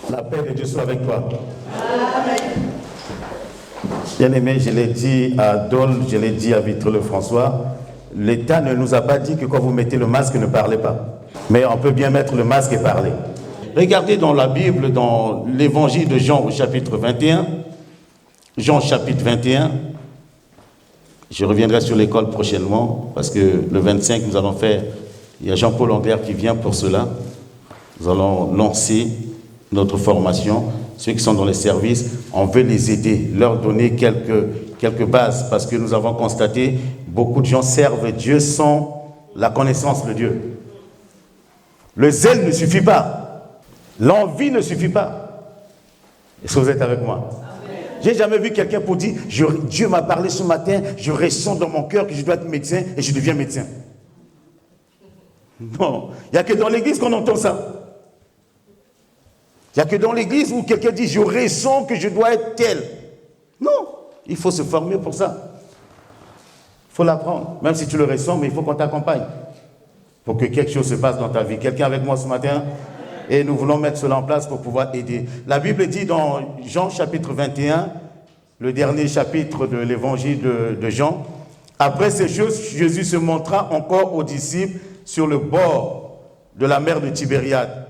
La paix de Dieu soit avec toi. Amen. Bien-aimé, je l'ai dit à Dole, je l'ai dit à Vitre-le-François, l'État ne nous a pas dit que quand vous mettez le masque, ne parlez pas. Mais on peut bien mettre le masque et parler. Regardez dans la Bible, dans l'évangile de Jean au chapitre 21, Jean chapitre 21, je reviendrai sur l'école prochainement, parce que le 25, nous allons faire, il y a Jean-Paul Anglère qui vient pour cela. Nous allons lancer notre formation. Ceux qui sont dans les services, on veut les aider, leur donner quelques bases, parce que nous avons constaté, beaucoup de gens servent Dieu sans la connaissance de Dieu. Le zèle ne suffit pas. L'envie ne suffit pas. Est-ce que vous êtes avec moi? J'ai jamais vu quelqu'un pour dire, Dieu m'a parlé ce matin, je ressens dans mon cœur que je dois être médecin et je deviens médecin. Non, il n'y a que dans l'église qu'on entend ça. Il n'y a que dans l'église où quelqu'un dit, je ressens que je dois être tel. Non, il faut se former pour ça. Il faut l'apprendre, même si tu le ressens, mais il faut qu'on t'accompagne. Pour que quelque chose se passe dans ta vie. Quelqu'un avec moi ce matin? Et nous voulons mettre cela en place pour pouvoir aider. La Bible dit dans Jean chapitre 21, le dernier chapitre de l'évangile de Jean, après ces choses, Jésus se montra encore aux disciples sur le bord de la mer de Tibériade.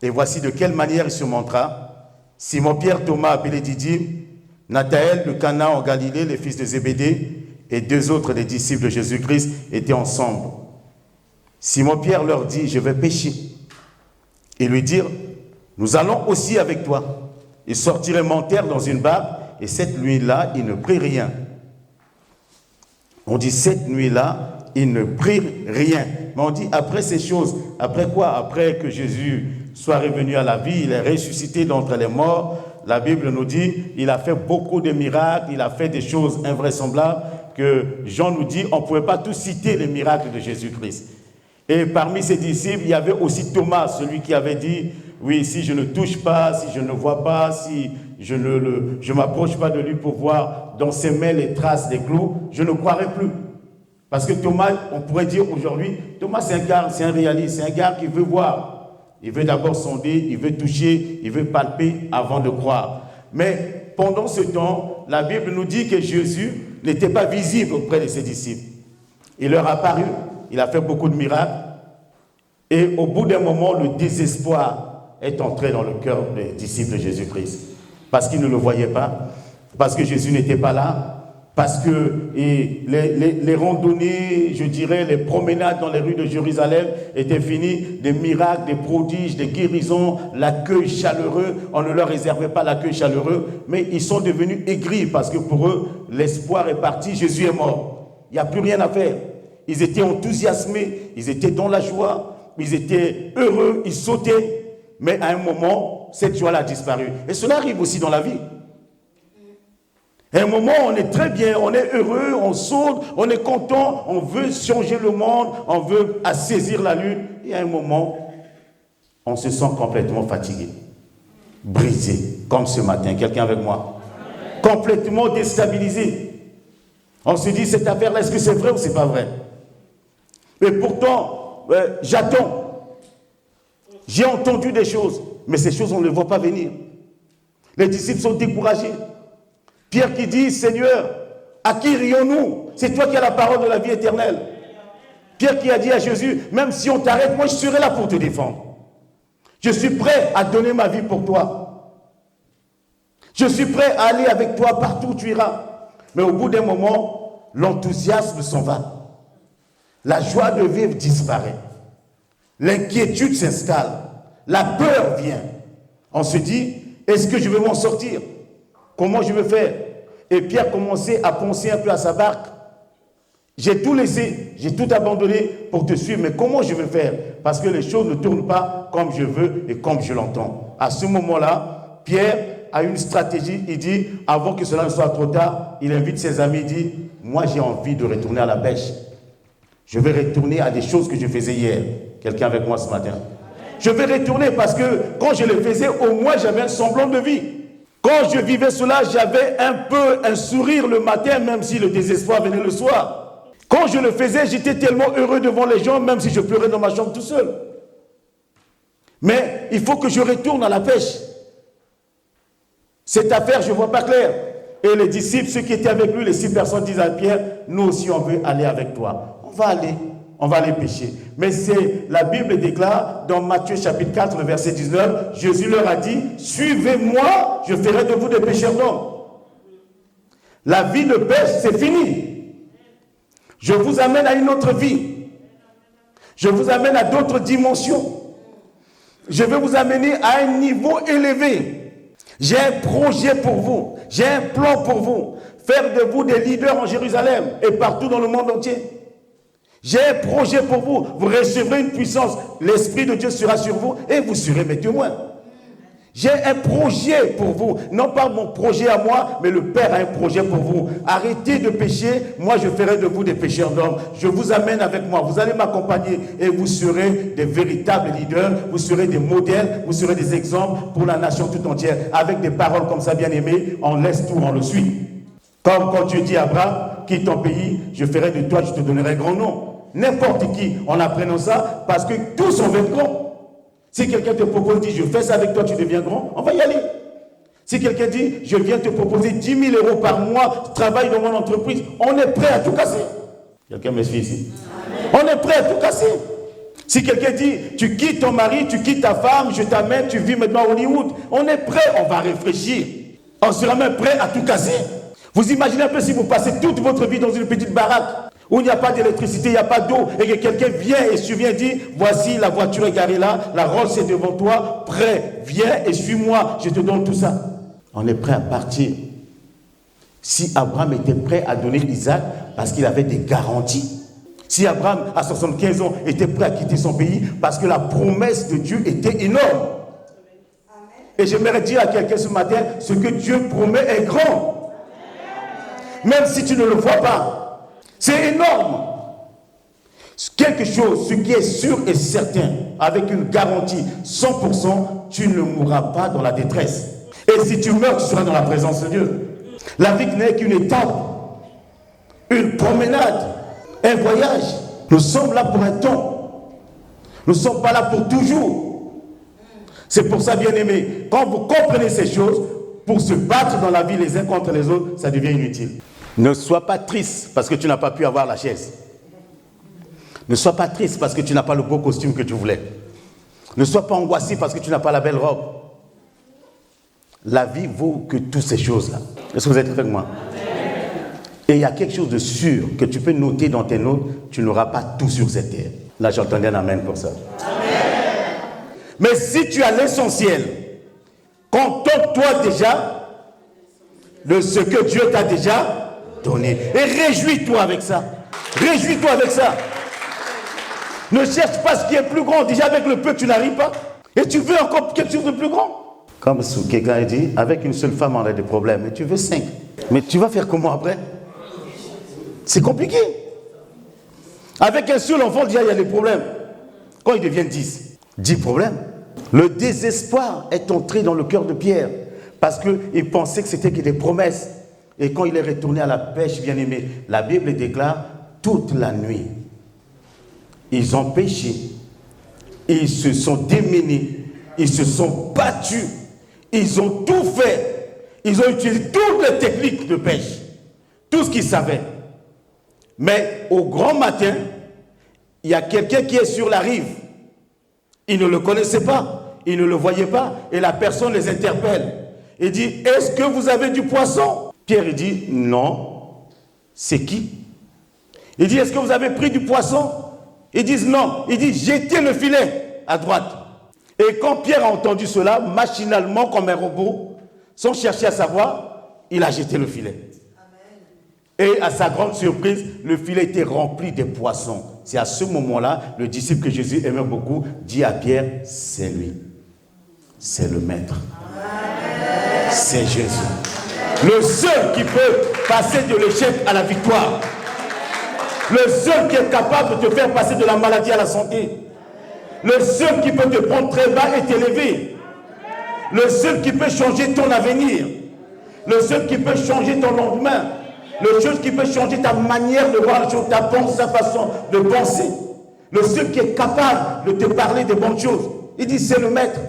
Et voici de quelle manière il se montra. Simon-Pierre, Thomas appelé Didyme, Nathanaël de Cana en Galilée, les fils de Zébédée, et deux autres des disciples de Jésus-Christ étaient ensemble. Simon-Pierre leur dit, je vais pêcher. Et lui dire, nous allons aussi avec toi. Ils sortirent et montèrent dans une barque, et cette nuit-là, ils ne prirent rien. On dit cette nuit-là, ils ne prirent rien. Mais on dit après ces choses, après quoi? Après que Jésus soit revenu à la vie, il est ressuscité d'entre les morts. La Bible nous dit, il a fait beaucoup de miracles, il a fait des choses invraisemblables que Jean nous dit, on ne pouvait pas tous citer les miracles de Jésus-Christ. Et parmi ses disciples, il y avait aussi Thomas, celui qui avait dit, oui, si je ne touche pas, si je ne vois pas, si je ne m'approche pas de lui pour voir dans ses mains les traces des clous, je ne croirai plus. Parce que Thomas, on pourrait dire aujourd'hui, Thomas c'est un réaliste, c'est un gars qui veut voir. Il veut d'abord sonder, il veut toucher, il veut palper avant de croire. Mais pendant ce temps, la Bible nous dit que Jésus n'était pas visible auprès de ses disciples. Il leur a apparu, il a fait beaucoup de miracles. Et au bout d'un moment, le désespoir est entré dans le cœur des disciples de Jésus-Christ. Parce qu'ils ne le voyaient pas, parce que Jésus n'était pas là, parce que les randonnées, je dirais, les promenades dans les rues de Jérusalem étaient finies, des miracles, des prodiges, des guérisons, l'accueil chaleureux. On ne leur réservait pas l'accueil chaleureux, mais ils sont devenus aigris parce que pour eux, l'espoir est parti, Jésus est mort. Il n'y a plus rien à faire. Ils étaient enthousiasmés, ils étaient dans la joie, ils étaient heureux, ils sautaient, mais à un moment, cette joie-là a disparu. Et cela arrive aussi dans la vie. À un moment, on est très bien, on est heureux, on saute, on est content, on veut changer le monde, on veut saisir la lune. Et à un moment, on se sent complètement fatigué, brisé, comme ce matin. Quelqu'un avec moi? Complètement déstabilisé. On se dit, cette affaire-là, est-ce que c'est vrai ou c'est pas vrai? Mais pourtant, j'attends. J'ai entendu des choses, mais ces choses, on ne les voit pas venir. Les disciples sont découragés. Pierre qui dit, Seigneur, à qui irions-nous? C'est toi qui as la parole de la vie éternelle. Pierre qui a dit à Jésus, même si on t'arrête, moi je serai là pour te défendre. Je suis prêt à donner ma vie pour toi. Je suis prêt à aller avec toi partout où tu iras. Mais au bout d'un moment, l'enthousiasme s'en va. La joie de vivre disparaît. L'inquiétude s'installe. La peur vient. On se dit, est-ce que je vais m'en sortir? Comment je vais faire? Et Pierre commençait à penser un peu à sa barque. J'ai tout laissé, j'ai tout abandonné pour te suivre, mais comment je vais faire? Parce que les choses ne tournent pas comme je veux et comme je l'entends. À ce moment-là, Pierre a une stratégie. Il dit, avant que cela ne soit trop tard, il invite ses amis, il dit, moi j'ai envie de retourner à la pêche. Je vais retourner à des choses que je faisais hier. Quelqu'un avec moi ce matin? Je vais retourner parce que quand je le faisais, au moins j'avais un semblant de vie. Quand je vivais cela, j'avais un peu un sourire le matin, même si le désespoir venait le soir. Quand je le faisais, j'étais tellement heureux devant les gens, même si je pleurais dans ma chambre tout seul. Mais il faut que je retourne à la pêche. Cette affaire, je ne vois pas clair. Et les disciples, ceux qui étaient avec lui, les 6 personnes disent à Pierre, nous aussi on veut aller avec toi. On va aller pécher. Mais la Bible déclare dans Matthieu chapitre 4, le verset 19, Jésus leur a dit, suivez-moi, je ferai de vous des pécheurs d'hommes. La vie de pêche, c'est fini. Je vous amène à une autre vie. Je vous amène à d'autres dimensions. Je vais vous amener à un niveau élevé. J'ai un projet pour vous. J'ai un plan pour vous. Faire de vous des leaders en Jérusalem et partout dans le monde entier. J'ai un projet pour vous. Vous recevrez une puissance. L'Esprit de Dieu sera sur vous et vous serez mes témoins. J'ai un projet pour vous. Non pas mon projet à moi, mais le Père a un projet pour vous. Arrêtez de pécher. Moi, je ferai de vous des pécheurs d'hommes. Je vous amène avec moi. Vous allez m'accompagner et vous serez des véritables leaders. Vous serez des modèles. Vous serez des exemples pour la nation tout entière. Avec des paroles comme ça, bien aimé, on laisse tout, on le suit. Comme quand Dieu dit à Abraham, quitte ton pays, je ferai de toi, je te donnerai grand nom. N'importe qui, en apprenant ça, parce que tous on veut être grands. Si quelqu'un te propose, dit, je fais ça avec toi, tu deviens grand, on va y aller. Si quelqu'un dit, je viens te proposer 10 000 euros par mois, travaille dans mon entreprise, on est prêt à tout casser. Quelqu'un me suit ici? On est prêt à tout casser. Si quelqu'un dit, tu quittes ton mari, tu quittes ta femme, je t'amène, tu vis maintenant à Hollywood, on est prêt, on va réfléchir. On sera même prêt à tout casser. Vous imaginez un peu si vous passez toute votre vie dans une petite baraque, où il n'y a pas d'électricité, il n'y a pas d'eau, et que quelqu'un vient et survient et dit, voici la voiture est garée là, la Rolls est devant toi, prêt, viens et suis-moi, je te donne tout ça. On est prêt à partir. Si Abraham était prêt à donner Isaac, parce qu'il avait des garanties. Si Abraham, à 75 ans, était prêt à quitter son pays, parce que la promesse de Dieu était énorme. Et j'aimerais dire à quelqu'un ce matin, ce que Dieu promet est grand. Même si tu ne le vois pas. C'est énorme. Quelque chose, ce qui est sûr et certain, avec une garantie 100%, tu ne mourras pas dans la détresse. Et si tu meurs, tu seras dans la présence de Dieu. La vie n'est qu'une étape, une promenade, un voyage. Nous sommes là pour un temps. Nous ne sommes pas là pour toujours. C'est pour ça, bien aimé, quand vous comprenez ces choses, pour se battre dans la vie les uns contre les autres, ça devient inutile. Ne sois pas triste parce que tu n'as pas pu avoir la chaise. Ne sois pas triste parce que tu n'as pas le beau costume que tu voulais. Ne sois pas angoissé parce que tu n'as pas la belle robe. La vie vaut que toutes ces choses-là. Est-ce que vous êtes avec moi? Et il y a quelque chose de sûr que tu peux noter dans tes notes, tu n'auras pas tout sur cette terre. Là, j'entendais un amen pour ça. Amen. Mais si tu as l'essentiel, contente-toi déjà de ce que Dieu t'a déjà donné. Et réjouis-toi avec ça. Réjouis-toi avec ça. Ne cherche pas ce qui est plus grand. Déjà avec le peu, tu n'arrives pas. Et tu veux encore quelque chose de plus grand. Comme quelqu'un a dit, avec une seule femme, on a des problèmes. Et tu veux 5. Mais tu vas faire comment après? C'est compliqué. Avec un seul enfant, déjà, il y a des problèmes. Quand ils deviennent 10, 10 problèmes. Le désespoir est entré dans le cœur de Pierre. Parce qu'il pensait que c'était que des promesses. Et quand il est retourné à la pêche, bien aimé, la Bible déclare, toute la nuit, ils ont pêché, ils se sont démenés, ils se sont battus, ils ont tout fait, ils ont utilisé toutes les techniques de pêche, tout ce qu'ils savaient. Mais au grand matin, il y a quelqu'un qui est sur la rive. Ils ne le connaissaient pas, ils ne le voyaient pas, et la personne les interpelle. Il dit, est-ce que vous avez du poisson? Pierre, il dit, non. C'est qui? Il dit, est-ce que vous avez pris du poisson? Ils disent non. Il dit, jetez le filet à droite. Et quand Pierre a entendu cela, machinalement, comme un robot, sans chercher à savoir, il a jeté le filet. Amen. Et à sa grande surprise, le filet était rempli de poissons. C'est à ce moment-là, le disciple que Jésus aimait beaucoup dit à Pierre, c'est lui. C'est le maître. Amen. C'est Jésus. Le seul qui peut passer de l'échec à la victoire. Le seul qui est capable de te faire passer de la maladie à la santé. Le seul qui peut te prendre très bas et t'élever. Le seul qui peut changer ton avenir. Le seul qui peut changer ton lendemain. Le seul qui peut changer ta manière de voir les choses, ta façon de penser. Le seul qui est capable de te parler de bonnes choses. Il dit, c'est le maître.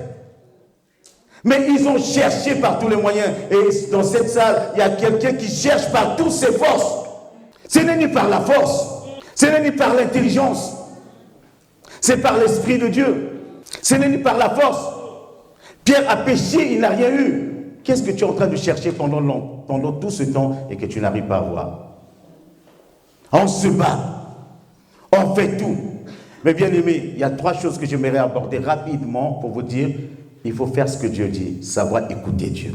Mais ils ont cherché par tous les moyens. Et dans cette salle, il y a quelqu'un qui cherche par toutes ses forces. Ce n'est ni par la force, ce n'est ni par l'intelligence, c'est par l'Esprit de Dieu. Ce n'est ni par la force. Pierre a péché, il n'a rien eu. Qu'est-ce que tu es en train de chercher pendant tout ce temps et que tu n'arrives pas à voir? On se bat, on fait tout. Mais bien aimé, il y a 3 choses que j'aimerais aborder rapidement pour vous dire. Il faut faire ce que Dieu dit, savoir écouter Dieu,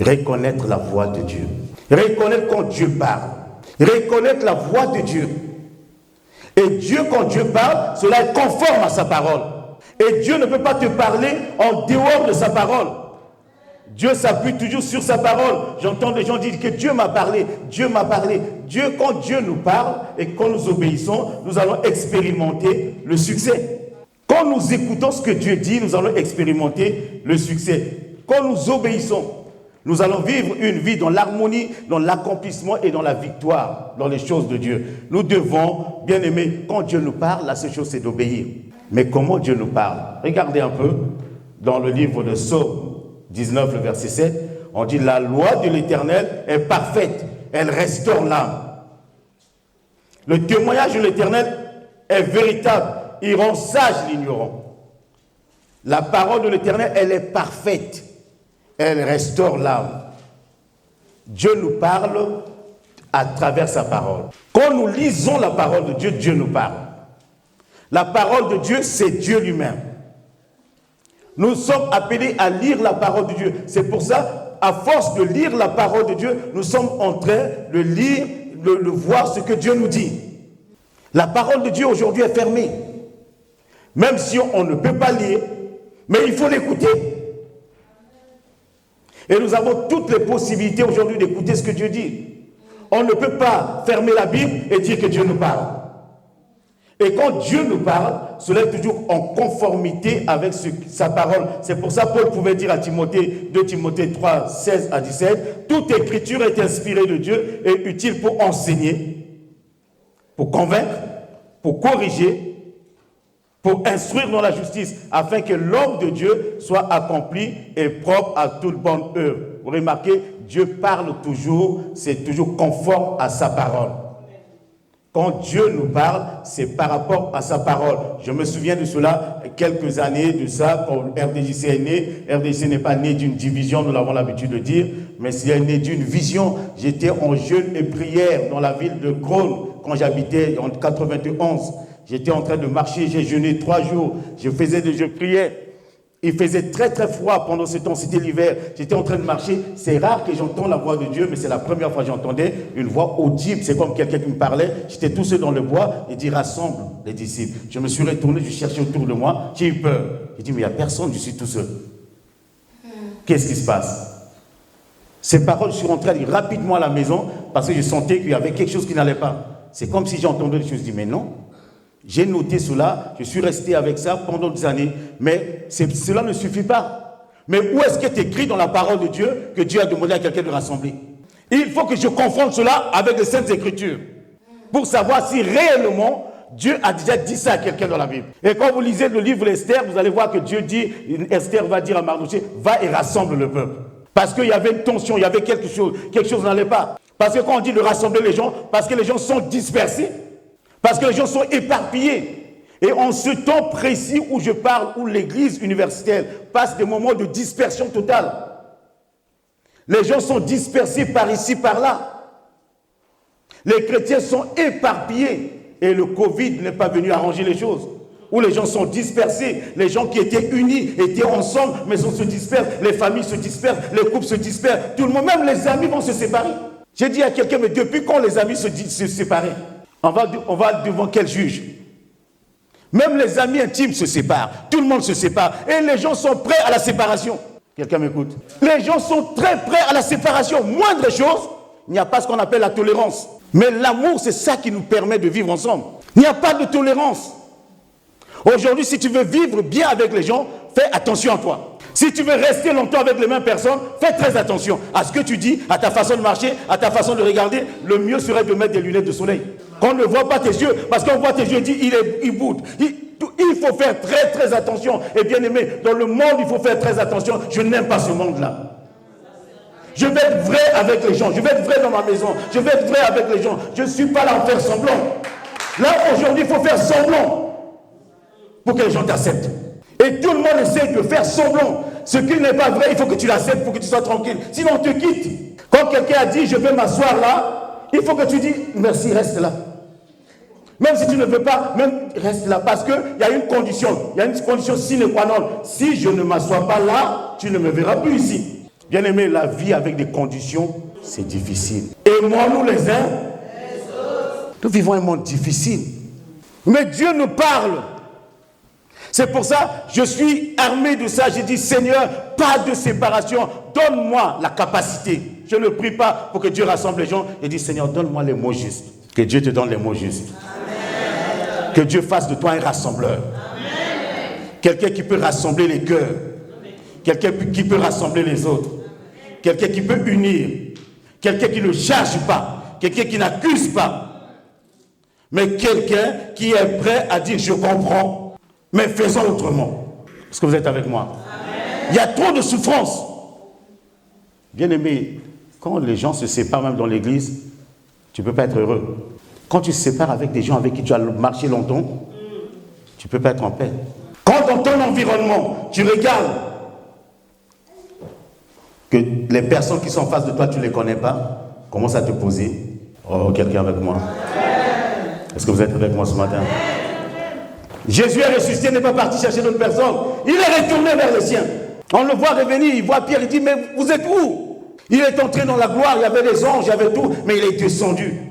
reconnaître la voix de Dieu, reconnaître quand Dieu parle, reconnaître la voix de Dieu. Et Dieu, quand Dieu parle, cela est conforme à sa parole. Et Dieu ne peut pas te parler en dehors de sa parole. Dieu s'appuie toujours sur sa parole. J'entends des gens dire que Dieu m'a parlé, Dieu m'a parlé. Dieu, quand Dieu nous parle et quand nous obéissons, nous allons expérimenter le succès. Quand nous écoutons ce que Dieu dit, nous allons expérimenter le succès. Quand nous obéissons, nous allons vivre une vie dans l'harmonie, dans l'accomplissement et dans la victoire, dans les choses de Dieu. Nous devons, bien aimer, quand Dieu nous parle, la seule chose c'est d'obéir. Mais comment Dieu nous parle? Regardez un peu dans le livre de Psaume 19, le verset 7, on dit « La loi de l'Éternel est parfaite, elle restaure l'âme. Le témoignage de l'Éternel est véritable, il rend sage l'ignorant. La parole de l'Éternel, elle est parfaite, elle restaure l'âme. » Dieu nous parle à travers sa parole. Quand nous lisons la parole de Dieu, Dieu nous parle. La parole de Dieu, c'est Dieu lui-même. Nous sommes appelés à lire la parole de Dieu. C'est pour ça, à force de lire la parole de Dieu, nous sommes en train de lire, de voir ce que Dieu nous dit. La parole de Dieu aujourd'hui est fermée. Même si on ne peut pas lire, mais il faut l'écouter. Et nous avons toutes les possibilités aujourd'hui d'écouter ce que Dieu dit. On ne peut pas fermer la Bible et dire que Dieu nous parle. Et quand Dieu nous parle, cela est toujours en conformité avec sa parole. C'est pour ça que Paul pouvait dire à Timothée, 2 Timothée 3, 16 à 17, « Toute écriture est inspirée de Dieu et utile pour enseigner, pour convaincre, pour corriger, pour instruire dans la justice, afin que l'homme de Dieu soit accompli et propre à toute bonne œuvre. » Vous remarquez, Dieu parle toujours, c'est toujours conforme à sa parole. Quand Dieu nous parle, c'est par rapport à sa parole. Je me souviens de cela, quelques années de ça, quand RDJC est né. RDJC n'est pas né d'une division, nous l'avons l'habitude de dire, mais c'est né d'une vision. J'étais en jeûne et prière dans la ville de Grogne, quand j'habitais en 91. J'étais en train de marcher, j'ai jeûné 3 jours, je priais. Il faisait très très froid pendant ce temps, c'était l'hiver. J'étais en train de marcher. C'est rare que j'entends la voix de Dieu, mais c'est la première fois que j'entendais une voix audible. C'est comme quelqu'un qui me parlait. J'étais tout seul dans le bois et dit rassemble les disciples. Je me suis retourné, je cherchais autour de moi. J'ai eu peur. J'ai dit mais il n'y a personne, je suis tout seul. Qu'est-ce qui se passe? Ces paroles, je suis rentré rapidement à la maison parce que je sentais qu'il y avait quelque chose qui n'allait pas. C'est comme si j'entendais des choses. Je dis mais non. J'ai noté cela, je suis resté avec ça pendant des années, mais cela ne suffit pas. Mais où est-ce qu'il est écrit dans la parole de Dieu que Dieu a demandé à quelqu'un de rassembler? Il faut que je confronte cela avec les Saintes Écritures pour savoir si réellement Dieu a déjà dit ça à quelqu'un dans la Bible. Et quand vous lisez le livre d'Esther, vous allez voir que Dieu dit, Esther va dire à Mardochée, va et rassemble le peuple. Parce qu'il y avait une tension, il y avait quelque chose n'allait pas. Parce que quand on dit de rassembler les gens, parce que les gens sont dispersés. Parce que les gens sont éparpillés. Et en ce temps précis où je parle, où l'église universitaire passe des moments de dispersion totale. Les gens sont dispersés par ici, par là. Les chrétiens sont éparpillés. Et le Covid n'est pas venu arranger les choses. Où les gens sont dispersés. Les gens qui étaient unis, étaient ensemble, mais on se disperse. Les familles se dispersent, les couples se dispersent. Tout le monde, même les amis vont se séparer. J'ai dit à quelqu'un, mais depuis quand les amis se séparent? On va devant quel juge? Même les amis intimes se séparent. Tout le monde se sépare. Et les gens sont prêts à la séparation. Quelqu'un m'écoute? Les gens sont très prêts à la séparation. Moindre chose, il n'y a pas ce qu'on appelle la tolérance. Mais l'amour, c'est ça qui nous permet de vivre ensemble. Il n'y a pas de tolérance. Aujourd'hui, si tu veux vivre bien avec les gens, fais attention à toi. Si tu veux rester longtemps avec les mêmes personnes, fais très attention à ce que tu dis, à ta façon de marcher, à ta façon de regarder. Le mieux serait de mettre des lunettes de soleil. Qu'on ne voit pas tes yeux, parce qu'on voit tes yeux et dit, il boude. Il faut faire très très attention. Et bien aimé, dans le monde, il faut faire très attention. Je n'aime pas ce monde-là. Je vais être vrai avec les gens. Je vais être vrai dans ma maison. Je vais être vrai avec les gens. Je ne suis pas là à faire semblant. Là, aujourd'hui, il faut faire semblant pour que les gens t'acceptent. Et tout le monde essaie de faire semblant. Ce qui n'est pas vrai, il faut que tu l'acceptes pour que tu sois tranquille. Sinon, on te quitte. Quand quelqu'un a dit, je vais m'asseoir là, il faut que tu dis, merci, reste là. Même si tu ne veux pas, même reste là. Parce qu'il y a une condition. Il y a une condition sine qua non. Si je ne m'assois pas là, tu ne me verras plus ici. Bien aimé, la vie avec des conditions, c'est difficile. Aimons-nous les uns les autres. Nous vivons un monde difficile. Mais Dieu nous parle. C'est pour ça, je suis armé de ça. J'ai dit, Seigneur, pas de séparation. Donne-moi la capacité. Je ne prie pas pour que Dieu rassemble les gens. Je dis, Seigneur, donne-moi les mots justes. Que Dieu te donne les mots justes. Amen. Que Dieu fasse de toi un rassembleur. Amen. Quelqu'un qui peut rassembler les cœurs. Amen. Quelqu'un qui peut rassembler les autres. Quelqu'un qui peut unir, quelqu'un qui ne charge pas, quelqu'un qui n'accuse pas, mais quelqu'un qui est prêt à dire je comprends, mais faisons autrement. Est-ce que vous êtes avec moi? Amen. Il y a trop de souffrance. Bien aimé, quand les gens se séparent même dans l'église, tu ne peux pas être heureux. Quand tu te sépares avec des gens avec qui tu as marché longtemps, tu ne peux pas être en paix. Quand dans ton environnement, tu regardes que les personnes qui sont en face de toi, tu ne les connais pas, commence à te poser. Oh, quelqu'un avec moi? Est-ce que vous êtes avec moi ce matin? Jésus est ressuscité, n'est pas parti chercher d'autres personnes. Il est retourné vers les siens. On le voit revenir, il voit Pierre, il dit, mais vous êtes où? Il est entré dans la gloire, il y avait les anges, il y avait tout, mais il est descendu.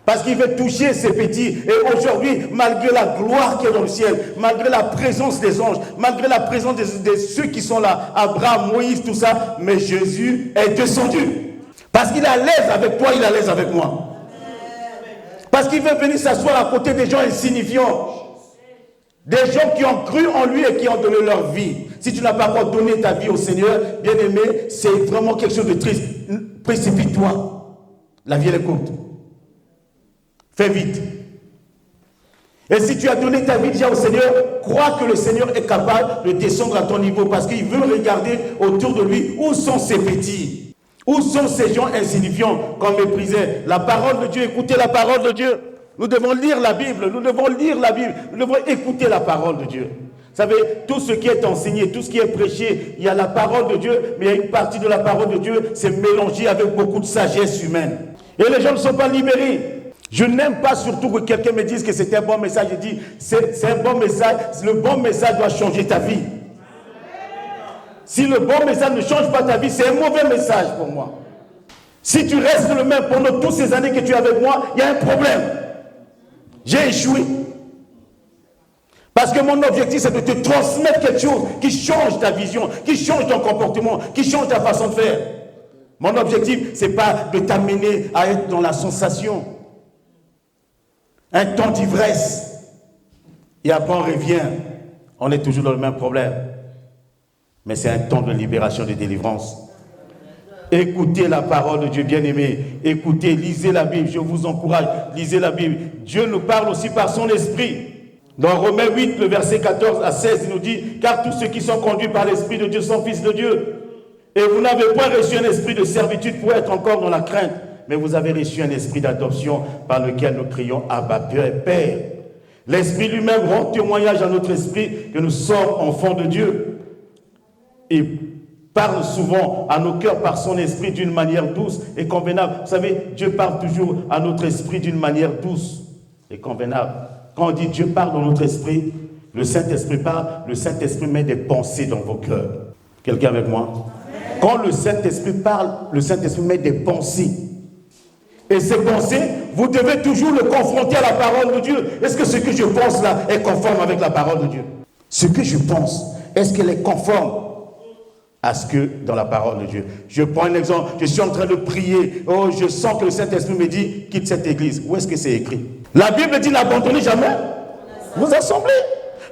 Parce qu'il veut toucher ses petits. Et aujourd'hui, malgré la gloire qui est dans le ciel, malgré la présence des anges, malgré la présence de ceux qui sont là, Abraham, Moïse, tout ça, mais Jésus est descendu. Parce qu'il est à l'aise avec toi, il est à l'aise avec moi. Parce qu'il veut venir s'asseoir à côté des gens insignifiants. Des gens qui ont cru en lui et qui ont donné leur vie. Si tu n'as pas encore donné ta vie au Seigneur, bien aimé, c'est vraiment quelque chose de triste. Précipite-toi. La vie elle est courte. Fais vite. Et si tu as donné ta vie déjà au Seigneur, crois que le Seigneur est capable de descendre à ton niveau parce qu'il veut regarder autour de lui où sont ces petits, où sont ces gens insignifiants qu'on méprisait. La parole de Dieu, écoutez la parole de Dieu. Nous devons lire la Bible, nous devons lire la Bible, nous devons écouter la parole de Dieu. Vous savez, tout ce qui est enseigné, tout ce qui est prêché, il y a la parole de Dieu, mais il y a une partie de la parole de Dieu, c'est mélangé avec beaucoup de sagesse humaine. Et les gens ne sont pas libérés. Je n'aime pas surtout que quelqu'un me dise que c'est un bon message. Je dis, c'est un bon message. Le bon message doit changer ta vie. Si le bon message ne change pas ta vie, c'est un mauvais message pour moi. Si tu restes le même pendant toutes ces années que tu es avec moi, il y a un problème. J'ai échoué. Parce que mon objectif, c'est de te transmettre quelque chose qui change ta vision, qui change ton comportement, qui change ta façon de faire. Mon objectif, ce n'est pas de t'amener à être dans la sensation. Un temps d'ivresse. Et après on revient. On est toujours dans le même problème. Mais c'est un temps de libération, de délivrance. Écoutez la parole de Dieu, bien-aimé. Écoutez, lisez la Bible. Je vous encourage, lisez la Bible. Dieu nous parle aussi par son esprit. Dans Romains 8, le verset 14 à 16, il nous dit « Car tous ceux qui sont conduits par l'Esprit de Dieu sont fils de Dieu. Et vous n'avez point reçu un esprit de servitude pour être encore dans la crainte. Mais vous avez reçu un esprit d'adoption par lequel nous crions « Abba, Père ». L'Esprit lui-même rend témoignage à notre esprit que nous sommes enfants de Dieu. Et parle souvent à nos cœurs par son esprit d'une manière douce et convenable. Vous savez, Dieu parle toujours à notre esprit d'une manière douce et convenable. Quand on dit Dieu parle dans notre esprit, le Saint-Esprit parle, le Saint-Esprit met des pensées dans vos cœurs. Quelqu'un avec moi? Quand le Saint-Esprit parle, le Saint-Esprit met des pensées. Et ces pensées, vous devez toujours le confronter à la parole de Dieu. Est-ce que ce que je pense là est conforme avec la parole de Dieu? Ce que je pense, est-ce qu'elle est conforme à ce que dans la parole de Dieu? Je prends un exemple, je suis en train de prier, oh je sens que le Saint-Esprit me dit, quitte cette église. Où est-ce que c'est écrit? La Bible dit, n'abandonnez jamais vos assemblées.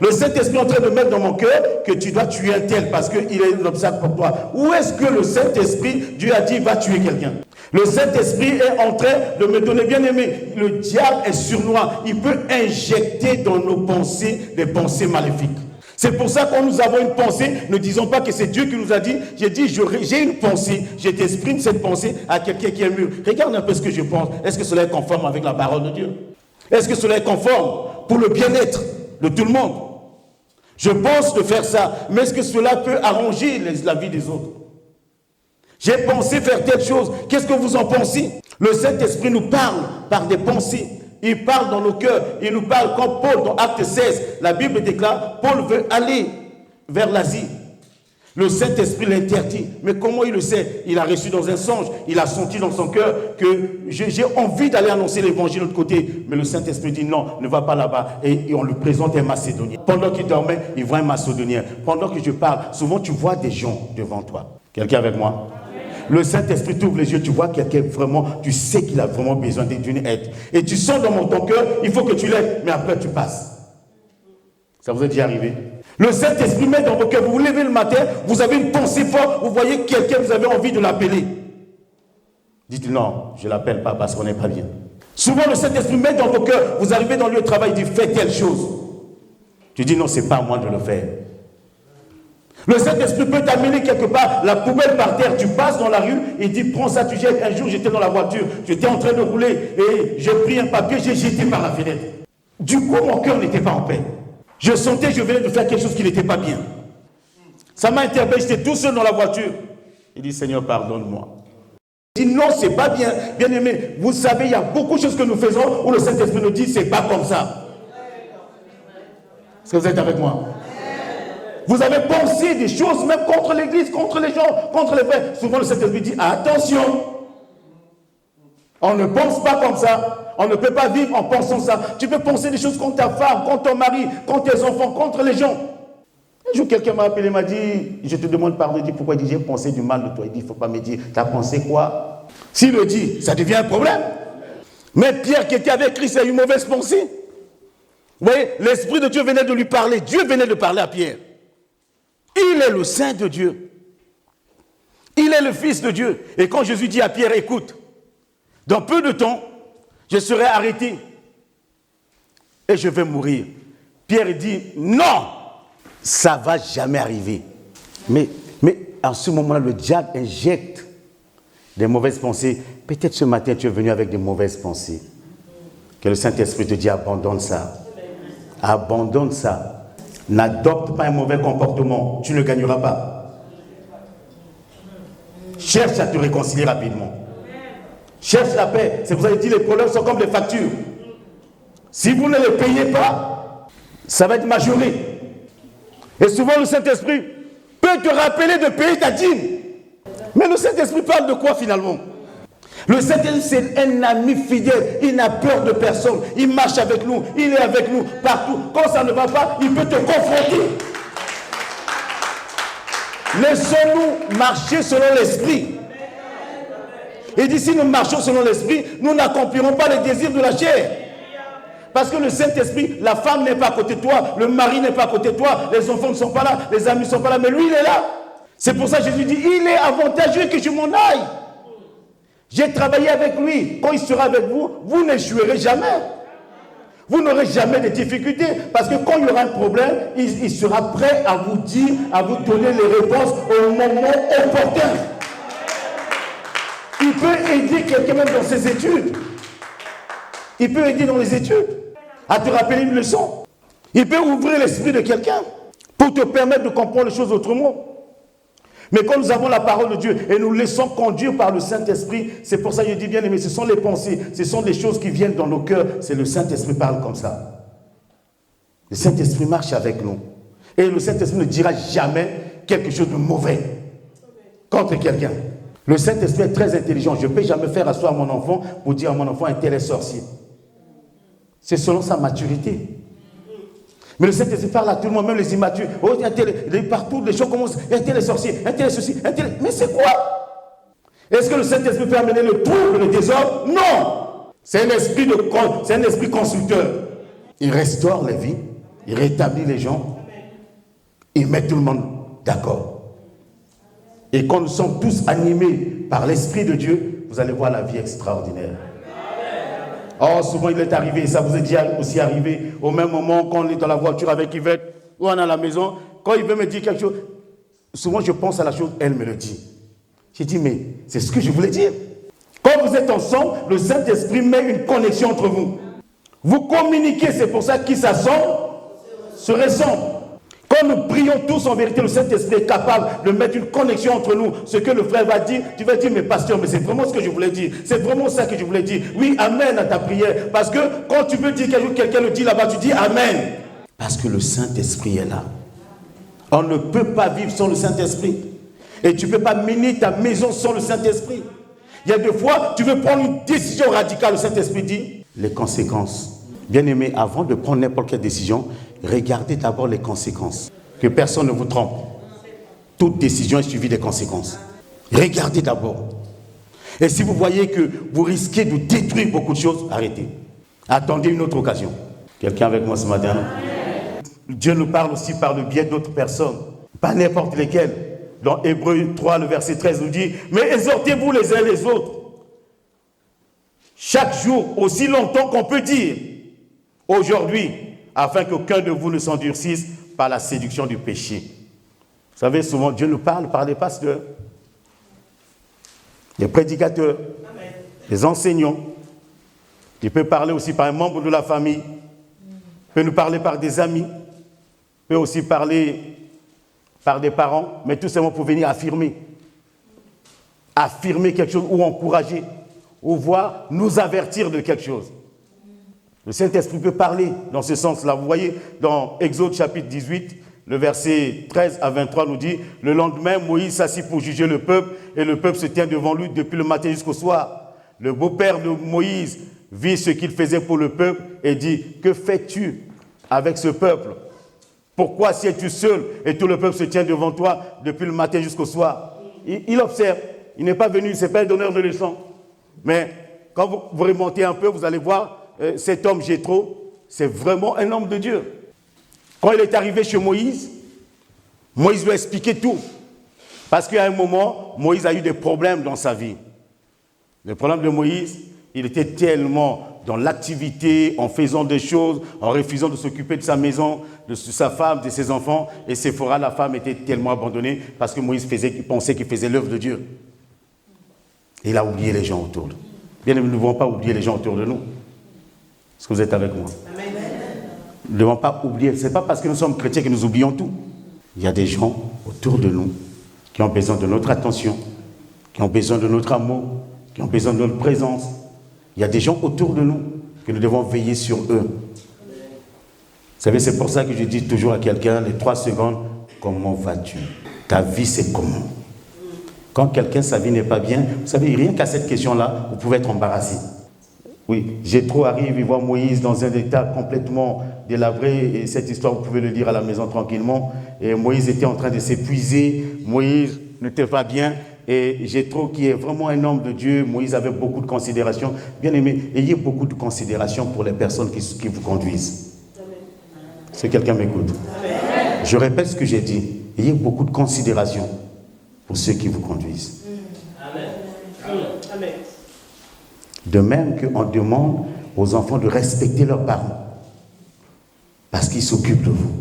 Le Saint-Esprit est en train de mettre dans mon cœur que tu dois tuer un tel parce qu'il est un obstacle pour toi. Où est-ce que le Saint-Esprit, Dieu a dit, va tuer quelqu'un? Le Saint-Esprit est en train de me donner, bien aimé, le diable est sournois. Il peut injecter dans nos pensées des pensées maléfiques. C'est pour ça que quand nous avons une pensée, ne disons pas que c'est Dieu qui nous a dit. J'ai dit, j'ai une pensée, je t'exprime cette pensée à quelqu'un qui est mûr. Regarde un peu ce que je pense. Est-ce que cela est conforme avec la parole de Dieu? Est-ce que cela est conforme pour le bien-être de tout le monde? Je pense de faire ça, mais est-ce que cela peut arranger la vie des autres? J'ai pensé faire telle chose. Qu'est-ce que vous en pensez? Le Saint-Esprit nous parle par des pensées. Il parle dans nos cœurs. Il nous parle comme Paul dans Acte 16. La Bible déclare, Paul veut aller vers l'Asie. Le Saint-Esprit l'interdit. Mais comment il le sait? Il a reçu dans un songe. Il a senti dans son cœur que j'ai envie d'aller annoncer l'évangile de l'autre côté. Mais le Saint-Esprit dit non, ne va pas là-bas. Et on lui présente un Macédonien. Pendant qu'il dormait, il voit un Macédonien. Pendant que je parle, souvent tu vois des gens devant toi. Quelqu'un avec moi? Le Saint-Esprit t'ouvre les yeux, tu vois quelqu'un vraiment, tu sais qu'il a vraiment besoin d'une aide. Et tu sens dans ton cœur, il faut que tu l'aides, mais après tu passes. Ça vous est déjà arrivé? Le Saint-Esprit met dans vos cœurs, vous vous levez le matin, vous avez une pensée forte, vous voyez quelqu'un, vous avez envie de l'appeler. Dites non, je ne l'appelle pas parce qu'on n'est pas bien. Souvent le Saint-Esprit met dans vos cœurs, vous arrivez dans le lieu de travail, il dit fais telle chose. Tu dis non, c'est pas à moi de le faire. Le Saint-Esprit peut t'amener quelque part, la poubelle par terre, tu passes dans la rue, il dit prends ça, tu jettes. Un jour j'étais dans la voiture, j'étais en train de rouler et j'ai pris un papier, j'ai jeté par la fenêtre. Du coup mon cœur n'était pas en paix. Je sentais que je venais de faire quelque chose qui n'était pas bien. Ça m'a interpellé, j'étais tout seul dans la voiture. Il dit Seigneur pardonne-moi. Il dit non, c'est pas bien. Bien aimé, vous savez, il y a beaucoup de choses que nous faisons où le Saint-Esprit nous dit c'est pas comme ça. Est-ce que vous êtes avec moi? Vous avez pensé des choses même contre l'église, contre les gens, contre les frères. Souvent le Saint-Esprit dit attention, on ne pense pas comme ça. On ne peut pas vivre en pensant ça. Tu peux penser des choses contre ta femme, contre ton mari, contre tes enfants, contre les gens. Un jour quelqu'un m'a appelé, m'a dit, je te demande pardon, il dit pourquoi? Il dit j'ai pensé du mal de toi. Il dit il ne faut pas me dire, tu as pensé quoi? S'il le dit, ça devient un problème. Mais Pierre qui était avec Christ a eu une mauvaise pensée. Vous voyez, l'Esprit de Dieu venait de lui parler. Dieu venait de parler à Pierre. Il est le Saint de Dieu. Il est le Fils de Dieu. Et quand Jésus dit à Pierre, écoute, dans peu de temps, je serai arrêté et je vais mourir. Pierre dit, non, ça ne va jamais arriver. Mais en ce moment-là, le diable injecte des mauvaises pensées. Peut-être ce matin, tu es venu avec des mauvaises pensées. Que le Saint-Esprit te dit, abandonne ça. Abandonne ça. N'adopte pas un mauvais comportement, tu ne gagneras pas. Cherche à te réconcilier rapidement. Cherche la paix. C'est pour ça que je dis les problèmes sont comme des factures. Si vous ne les payez pas, ça va être majoré. Et souvent le Saint-Esprit peut te rappeler de payer ta dîme. Mais le Saint-Esprit parle de quoi finalement? Le Saint-Esprit, c'est un ami fidèle. Il n'a peur de personne. Il marche avec nous. Il est avec nous partout. Quand ça ne va pas, il peut te confronter. Laissons-nous marcher selon l'Esprit. Et d'ici nous marchons selon l'Esprit, nous n'accomplirons pas les désirs de la chair. Parce que le Saint-Esprit, la femme n'est pas à côté de toi, le mari n'est pas à côté de toi, les enfants ne sont pas là, les amis ne sont pas là, mais lui, il est là. C'est pour ça que Jésus dit, il est avantageux que je m'en aille. J'ai travaillé avec lui. Quand il sera avec vous, vous n'échouerez jamais. Vous n'aurez jamais de difficultés. Parce que quand il y aura un problème, il sera prêt à vous dire, à vous donner les réponses au moment opportun. Il peut aider quelqu'un même dans ses études. Il peut aider dans les études. À te rappeler une leçon. Il peut ouvrir l'esprit de quelqu'un pour te permettre de comprendre les choses autrement. Mais quand nous avons la parole de Dieu et nous laissons conduire par le Saint-Esprit, c'est pour ça que je dis bien aimé, ce sont les pensées, ce sont les choses qui viennent dans nos cœurs. C'est le Saint-Esprit qui parle comme ça. Le Saint-Esprit marche avec nous. Et le Saint-Esprit ne dira jamais quelque chose de mauvais contre quelqu'un. Le Saint-Esprit est très intelligent. Je ne peux jamais faire asseoir mon enfant pour dire à mon enfant un tel est sorcier. C'est selon sa maturité. Mais le Saint-Esprit parle à tout le monde, même les immatures. Oh, partout, les gens commencent. Un tel est sorcier, un tel est ceci, un tel. Mais c'est quoi? Est-ce que le Saint-Esprit peut amener le trouble, le désordre? Non! C'est un esprit constructeur. Il restaure les vies, il rétablit les gens, il met tout le monde d'accord. Et quand nous sommes tous animés par l'Esprit de Dieu, vous allez voir la vie extraordinaire. Oh, souvent il est arrivé, ça vous est déjà aussi arrivé, au même moment quand on est dans la voiture avec Yvette, ou on est à la maison, quand il veut me dire quelque chose, souvent je pense à la chose, elle me le dit. J'ai dit, mais c'est ce que je voulais dire. Quand vous êtes ensemble, le Saint-Esprit met une connexion entre vous. Vous communiquez, c'est pour ça qu'ils s'assemblent, se ressemblent. Quand nous prions tous, en vérité, le Saint-Esprit est capable de mettre une connexion entre nous. Ce que le frère va dire, tu vas dire, mais pasteur, mais c'est vraiment ce que je voulais dire. C'est vraiment ça que je voulais dire. Oui, amen à ta prière. Parce que quand tu veux dire quelque chose, quelqu'un le dit là-bas, tu dis amen. Parce que le Saint-Esprit est là. On ne peut pas vivre sans le Saint-Esprit. Et tu ne peux pas mener ta maison sans le Saint-Esprit. Il y a des fois, tu veux prendre une décision radicale, le Saint-Esprit dit les conséquences. Bien-aimés, avant de prendre n'importe quelle décision, regardez d'abord les conséquences. Que personne ne vous trompe. Toute décision est suivie des conséquences. Regardez d'abord. Et si vous voyez que vous risquez de détruire beaucoup de choses, arrêtez. Attendez une autre occasion. Quelqu'un avec moi ce matin? Dieu nous parle aussi par le biais d'autres personnes. Pas n'importe lesquelles. Dans Hébreux 3, le verset 13 nous dit « Mais exhortez-vous les uns les autres. Chaque jour, aussi longtemps qu'on peut dire, aujourd'hui, afin qu'aucun de vous ne s'endurcisse par la séduction du péché. » Vous savez, souvent, Dieu nous parle par les pasteurs, les prédicateurs, les enseignants. Il peut parler aussi par un membre de la famille. Il peut nous parler par des amis. Il peut aussi parler par des parents, mais tout simplement pour venir affirmer. Affirmer quelque chose ou encourager, ou voir nous avertir de quelque chose. Le Saint-Esprit peut parler dans ce sens-là. Vous voyez, dans Exode chapitre 18, le verset 13 à 23 nous dit « Le lendemain, Moïse s'assit pour juger le peuple, et le peuple se tient devant lui depuis le matin jusqu'au soir. Le beau-père de Moïse vit ce qu'il faisait pour le peuple et dit « Que fais-tu avec ce peuple ? Pourquoi sièges-tu seul et tout le peuple se tient devant toi depuis le matin jusqu'au soir ?» Il observe. Il n'est pas venu, c'est pas un donneur de leçons. Mais quand vous remontez un peu, vous allez voir, cet homme Jéthro, c'est vraiment un homme de Dieu. Quand il est arrivé chez Moïse, Moïse lui a expliqué tout. Parce qu'à un moment, Moïse a eu des problèmes dans sa vie. Le problème de Moïse, il était tellement dans l'activité, en faisant des choses, en refusant de s'occuper de sa maison, de sa femme, de ses enfants. Et Séphora, la femme, était tellement abandonnée parce que Moïse pensait qu'il faisait l'œuvre de Dieu. Et il a oublié les gens autour de nous. Bien, nous ne devons pas oublier les gens autour de nous. Est-ce que vous êtes avec moi? Amen. Nous ne devons pas oublier. Ce n'est pas parce que nous sommes chrétiens que nous oublions tout. Il y a des gens autour de nous qui ont besoin de notre attention, qui ont besoin de notre amour, qui ont besoin de notre présence. Il y a des gens autour de nous que nous devons veiller sur eux. Vous savez, c'est pour ça que je dis toujours à quelqu'un, les 3 secondes, comment vas-tu? Ta vie, c'est comment? Quand quelqu'un, sa vie n'est pas bien, vous savez, rien qu'à cette question-là, vous pouvez être embarrassé. Oui, Jéthro arrive, il voit Moïse dans un état complètement délabré, et cette histoire, vous pouvez le lire à la maison tranquillement. Et Moïse était en train de s'épuiser, Moïse n'était pas bien. Et Jéthro, qui est vraiment un homme de Dieu, Moïse avait beaucoup de considération. Bien aimé, ayez beaucoup de considération pour les personnes qui vous conduisent. Si quelqu'un m'écoute. Je répète ce que j'ai dit. Ayez beaucoup de considération pour ceux qui vous conduisent. Amen. De même qu'on demande aux enfants de respecter leurs parents. Parce qu'ils s'occupent de vous.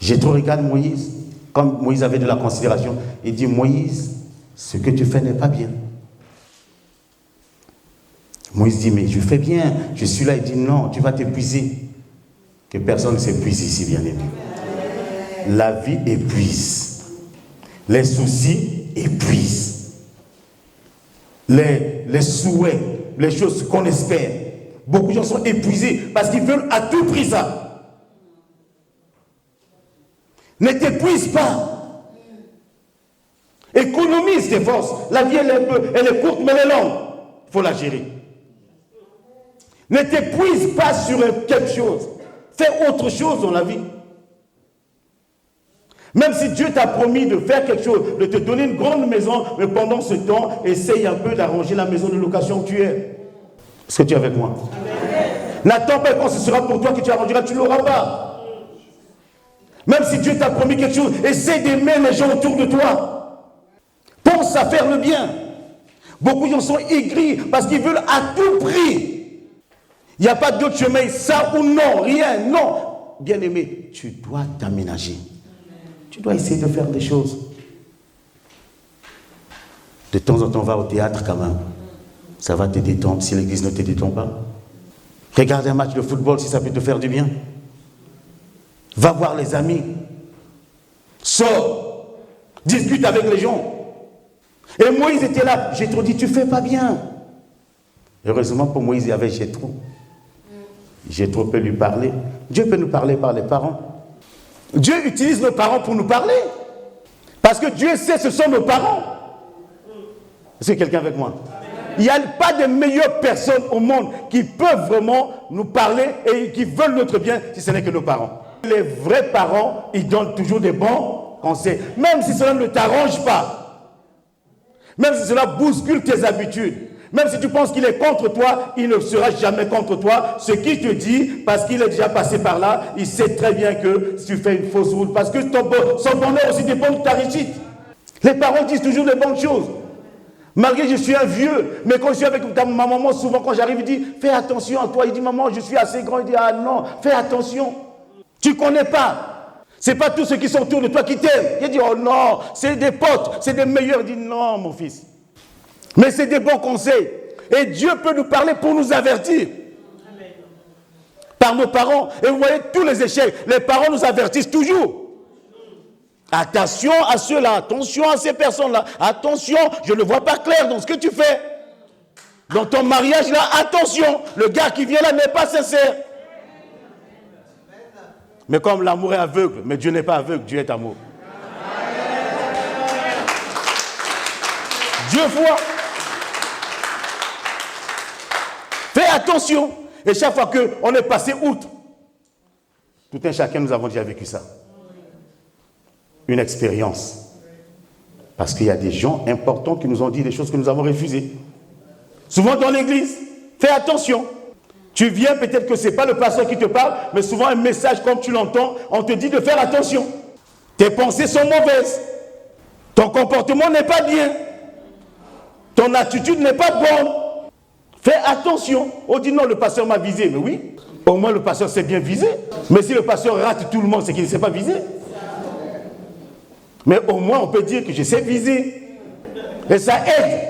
Jéthro regarde Moïse. Comme Moïse avait de la considération, il dit, Moïse, ce que tu fais n'est pas bien. Moïse dit, mais je fais bien, je suis là. Il dit, non, tu vas t'épuiser. Que personne ne s'épuise ici, bien aimé. La vie épuise. Les soucis épuisent. Les souhaits, les choses qu'on espère. Beaucoup de gens sont épuisés parce qu'ils veulent à tout prix ça. Ne t'épuise pas. Économise tes forces. La vie, elle est courte, mais elle est longue. Il faut la gérer. Ne t'épuise pas sur quelque chose. Fais autre chose dans la vie. Même si Dieu t'a promis de faire quelque chose, de te donner une grande maison, mais pendant ce temps, essaye un peu d'arranger la maison de location où tu es. Est-ce que tu es avec moi? N'attends pas quand ce sera pour toi que tu arrangeras, tu ne l'auras pas. Même si Dieu t'a promis quelque chose, essaie d'aimer les gens autour de toi. Pense à faire le bien. Beaucoup de gens sont aigris parce qu'ils veulent à tout prix. Il n'y a pas d'autre chemin, ça ou non, rien, non. Bien-aimé, tu dois t'aménager. Tu dois essayer de faire des choses. De temps en temps, va au théâtre quand même. Ça va te détendre si l'église ne te détend pas. Regarde un match de football si ça peut te faire du bien. Va voir les amis. Sors. Discute avec les gens. Et Moïse était là. Jétro dit, tu fais pas bien. Heureusement pour Moïse, il y avait Jétro. Jétro peut lui parler. Dieu peut nous parler par les parents. Dieu utilise nos parents pour nous parler. Parce que Dieu sait ce sont nos parents. Est-ce que quelqu'un avec moi? Il n'y a pas de meilleures personnes au monde qui peuvent vraiment nous parler et qui veulent notre bien si ce n'est que nos parents. Les vrais parents, ils donnent toujours des bons conseils. Même si cela ne t'arrange pas. Même si cela bouscule tes habitudes. Même si tu penses qu'il est contre toi, il ne sera jamais contre toi. Ce qu'il te dit, parce qu'il est déjà passé par là, il sait très bien que tu fais une fausse route. Parce que son bonheur aussi dépend de ta réussite. Les parents disent toujours les bonnes choses. Malgré que je suis un vieux, mais quand je suis avec ma maman, souvent quand j'arrive, il dit, fais attention à toi. Il dit, maman, je suis assez grand. Il dit, ah non, fais attention. Tu ne connais pas. Ce n'est pas tous ceux qui sont autour de toi qui t'aiment. Il dit, oh non, c'est des potes, c'est des meilleurs. Il dit, non, mon fils. Mais c'est des bons conseils. Et Dieu peut nous parler pour nous avertir. Amen. Par nos parents. Et vous voyez tous les échecs. Les parents nous avertissent toujours. Attention à ceux-là. Attention à ces personnes-là. Attention, je ne vois pas clair dans ce que tu fais. Dans ton mariage là, attention. Le gars qui vient là n'est pas sincère. Mais comme l'amour est aveugle, mais Dieu n'est pas aveugle, Dieu est amour. Dieu voit. Fais attention. Et chaque fois qu'on est passé outre, tout un chacun, nous avons déjà vécu ça. Une expérience. Parce qu'il y a des gens importants qui nous ont dit des choses que nous avons refusées. Souvent dans l'église, fais attention. Tu viens, peut-être que ce n'est pas le pasteur qui te parle, mais souvent un message comme tu l'entends, on te dit de faire attention. Tes pensées sont mauvaises. Ton comportement n'est pas bien. Ton attitude n'est pas bonne. Fais attention. On dit non, le pasteur m'a visé. Mais oui, au moins le pasteur s'est bien visé. Mais si le pasteur rate tout le monde, c'est qu'il ne s'est pas visé. Mais au moins on peut dire que je sais viser. Et ça aide.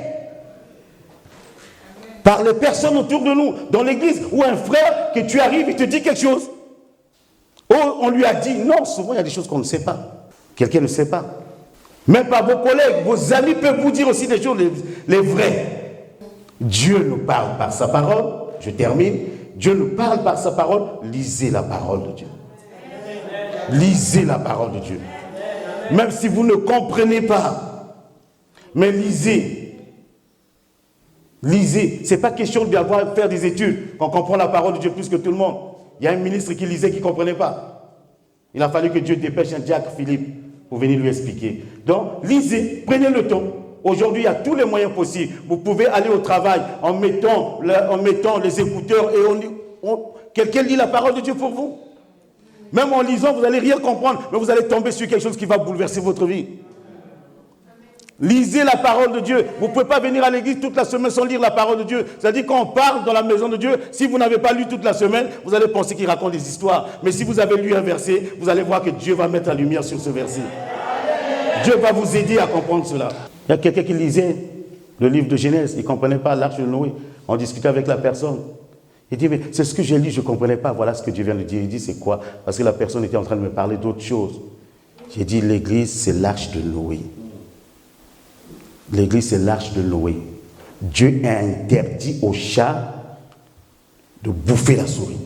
Par les personnes autour de nous, dans l'église, ou un frère, que tu arrives, il te dit quelque chose. Oh, on lui a dit, non, souvent il y a des choses qu'on ne sait pas. Quelqu'un ne sait pas. Même par vos collègues, vos amis peuvent vous dire aussi des choses, les vraies. Dieu nous parle par sa parole. Je termine. Dieu nous parle par sa parole. Lisez la parole de Dieu. Lisez la parole de Dieu. Même si vous ne comprenez pas. Mais lisez. Lisez. Ce n'est pas question de faire des études. On comprend la parole de Dieu plus que tout le monde. Il y a un ministre qui lisait qui ne comprenait pas. Il a fallu que Dieu dépêche un diacre Philippe pour venir lui expliquer. Donc, lisez. Prenez le temps. Aujourd'hui, il y a tous les moyens possibles. Vous pouvez aller au travail en mettant les écouteurs et quelqu'un lit la parole de Dieu pour vous. Même en lisant, vous n'allez rien comprendre, mais vous allez tomber sur quelque chose qui va bouleverser votre vie. Lisez la parole de Dieu. Vous ne pouvez pas venir à l'église toute la semaine sans lire la parole de Dieu. C'est-à-dire quand on parle dans la maison de Dieu, si vous n'avez pas lu toute la semaine, vous allez penser qu'il raconte des histoires. Mais si vous avez lu un verset, vous allez voir que Dieu va mettre la lumière sur ce verset. Dieu va vous aider à comprendre cela. Il y a quelqu'un qui lisait le livre de Genèse, il ne comprenait pas l'arche de Noé. On discutait avec la personne. Il dit, mais c'est ce que j'ai lu, je ne comprenais pas. Voilà ce que Dieu vient de dire. Il dit, c'est quoi? Parce que la personne était en train de me parler d'autre chose. J'ai dit, l'église, c'est l'arche de Noé. L'église, c'est l'arche de Noé. Dieu a interdit au chat de bouffer la souris.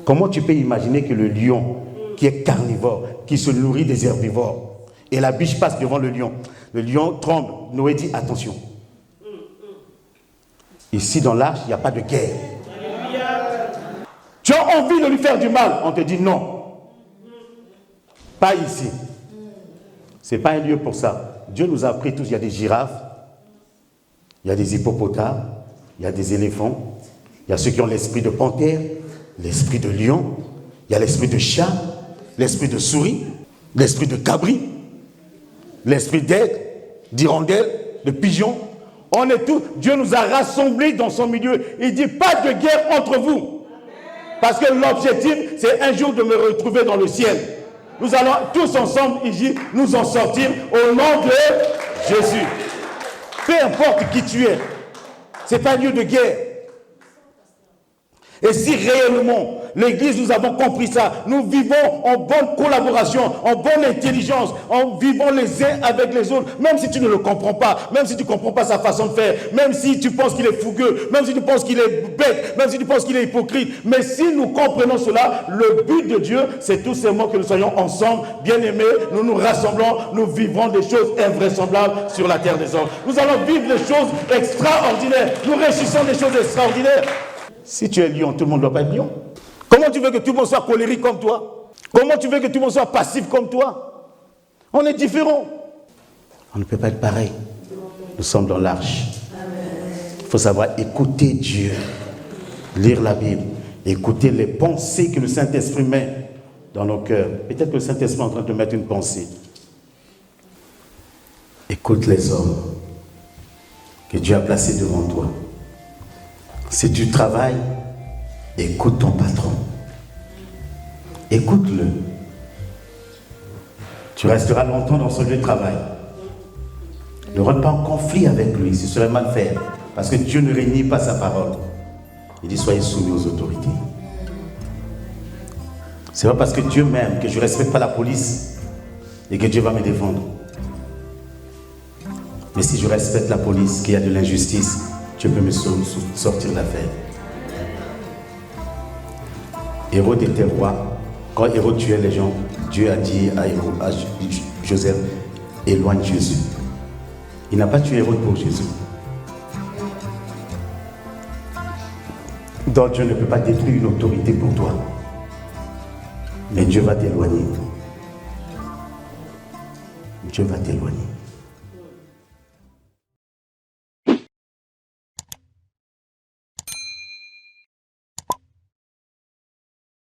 Comment tu peux imaginer que le lion, qui est carnivore, qui se nourrit des herbivores, et la biche passe devant le lion tremble. Noé dit, attention. Ici, dans l'arche, il n'y a pas de guerre. Tu as envie de lui faire du mal, on te dit non. Pas ici. Ce n'est pas un lieu pour ça. Dieu nous a appris tous, il y a des girafes, il y a des hippopotames, il y a des éléphants, il y a ceux qui ont l'esprit de panthère, l'esprit de lion, il y a l'esprit de chat, l'esprit de souris, l'esprit de cabri, l'esprit d'aigle, d'hirondelle, de pigeon. On est tous, Dieu nous a rassemblés dans son milieu. Il dit pas de guerre entre vous. Parce que l'objectif, c'est un jour de me retrouver dans le ciel. Nous allons tous ensemble, il dit, nous en sortir au nom de Jésus. Peu importe qui tu es, c'est pas un lieu de guerre. Et si réellement, l'Église, nous avons compris ça, nous vivons en bonne collaboration, en bonne intelligence, en vivant les uns avec les autres, même si tu ne le comprends pas, même si tu ne comprends pas sa façon de faire, même si tu penses qu'il est fougueux, même si tu penses qu'il est bête, même si tu penses qu'il est hypocrite, mais si nous comprenons cela, le but de Dieu, c'est tout simplement que nous soyons ensemble, bien-aimés, nous nous rassemblons, nous vivrons des choses invraisemblables sur la terre des hommes. Nous allons vivre des choses extraordinaires, nous réussissons des choses extraordinaires. Si tu es lion, tout le monde ne doit pas être lion. Comment tu veux que tout le monde soit colérique comme toi? Comment tu veux que tout le monde soit passif comme toi? On est différents. On ne peut pas être pareil. Nous sommes dans l'arche. Il faut savoir écouter Dieu, lire la Bible, écouter les pensées que le Saint-Esprit met dans nos cœurs. Peut-être que le Saint-Esprit est en train de mettre une pensée. Écoute les hommes que Dieu a placés devant toi. Si tu travailles, écoute ton patron. Écoute-le. Tu resteras longtemps dans son lieu de travail. Ne rentre pas en conflit avec lui, ce serait mal faire. Parce que Dieu ne renie pas sa parole. Il dit, soyez soumis aux autorités. C'est pas parce que Dieu m'aime que je ne respecte pas la police et que Dieu va me défendre. Mais si je respecte la police, qu'il y a de l'injustice, Dieu peut me sortir d'affaire. Hérode était roi. Quand Hérode tuait les gens, Dieu a dit à Joseph, éloigne Jésus. Il n'a pas tué Hérode pour Jésus. Donc Dieu ne peut pas détruire une autorité pour toi. Mais Dieu va t'éloigner. Dieu va t'éloigner.